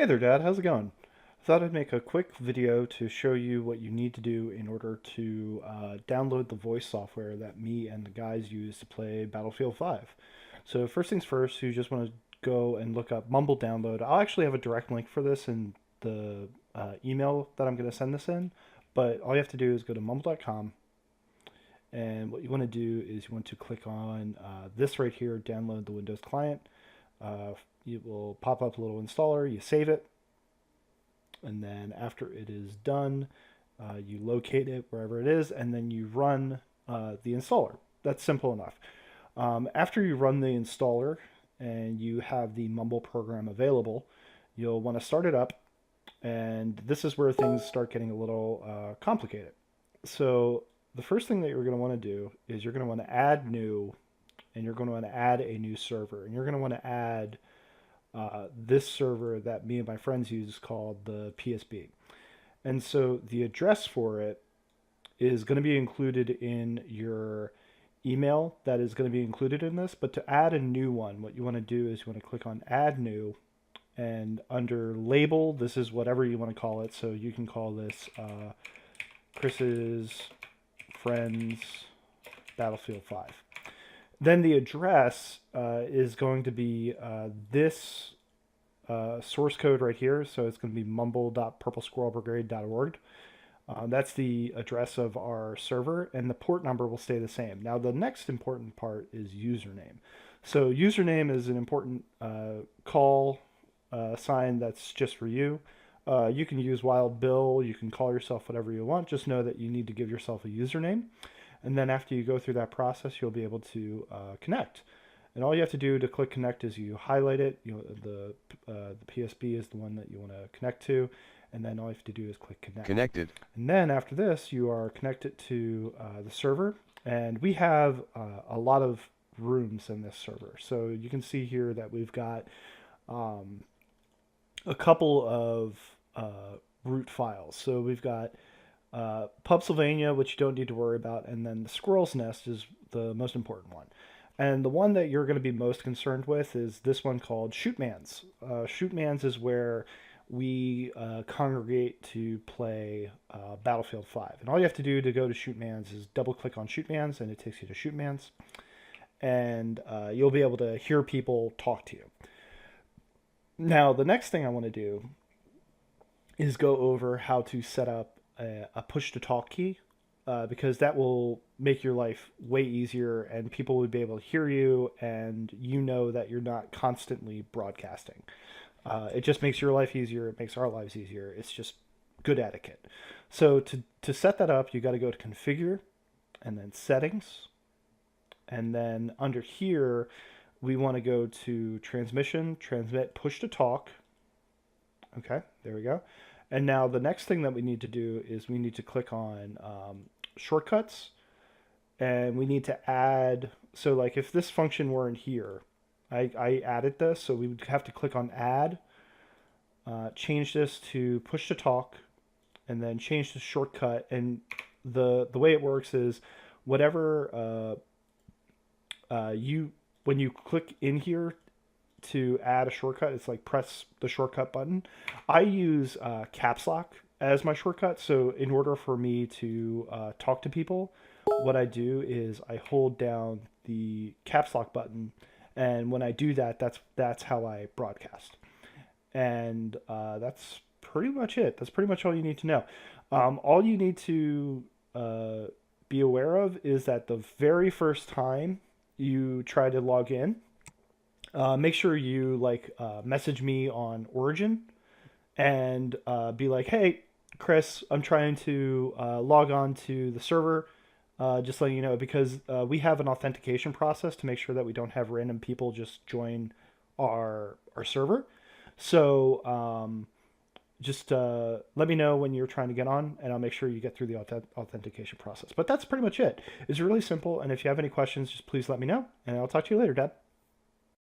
Hey there, Dad. How's it going? I thought I'd make a quick video to show you what you need to do in order to download the voice software that me and the guys use to play Battlefield 5. So first things first, you just want to go and look up Mumble download. I'll actually have a direct link for this in the email that I'm going to send this in, but all you have to do is go to mumble.com, and what you want to do is you want to click on this right here, download the Windows client. It will pop up a little installer, you save it, and then after it is done, you locate it wherever it is, and then you run the installer. That's simple enough. After you run the installer and you have the Mumble program available, you'll want to start it up, and this is where things start getting a little complicated. So the first thing that you're going to want to do is you're going to want to add new, and you're going to want to add a new server, and you're going to want to add this server that me and my friends use called the PSB. And so the address for it is going to be included in your email that is going to be included in this. But to add a new one, what you want to do is you want to click on Add New, and under Label, this is whatever you want to call it. So you can call this Chris's Friends Battlefield 5. Then the address is going to be this source code right here. So it's going to be mumble.purplesquirrelbrigade.org. That's the address of our server, and the port number will stay the same. Now, the next important part is username. So username is an important call sign that's just for you. You can use Wild Bill. You can call yourself whatever you want. Just know that you need to give yourself a username. And then after you go through that process, you'll be able to connect. And all you have to do to click connect is you highlight it. The PSB is the one that you want to connect to. And then all you have to do is click connect. Connected. And then after this, you are connected to the server. And we have a lot of rooms in this server. So you can see here that we've got a couple of root files. So we've got Pubsylvania, which you don't need to worry about, and then the Squirrel's Nest is the most important one. And the one that you're going to be most concerned with is this one called Shootmans. Shootmans is where we congregate to play Battlefield 5. And all you have to do to go to Shootmans is double click on Shootmans, and it takes you to Shootmans. And you'll be able to hear people talk to you. Now, the next thing I want to do is go over how to set up a push to talk key, because that will make your life way easier, and people would be able to hear you, and you know that you're not constantly broadcasting. It just makes your life easier. It makes our lives easier. It's just good etiquette. So to set that up, you got to go to configure and then settings. And then under here, we want to go to transmission, transmit, push to talk. Okay, there we go. And now the next thing that we need to do is we need to click on shortcuts, and we need to add, so like if this function weren't here, I added this, so we would have to click on add, change this to push to talk, and then change the shortcut. And the way it works is whatever when you click in here to add a shortcut, it's like press the shortcut button. I use caps lock as my shortcut, so in order for me to talk to people, what I do is I hold down the caps lock button, and when I do that, that's how I broadcast. And that's pretty much it. That's pretty much all you need to know. All you need to be aware of is that the very first time you try to log in, make sure you message me on Origin and be like, "Hey, Chris, I'm trying to log on to the server. Just letting you know, because we have an authentication process to make sure that we don't have random people just join our server. So just let me know when you're trying to get on, and I'll make sure you get through the authentication process." But that's pretty much it. It's really simple, and if you have any questions, just please let me know, and I'll talk to you later, Dad.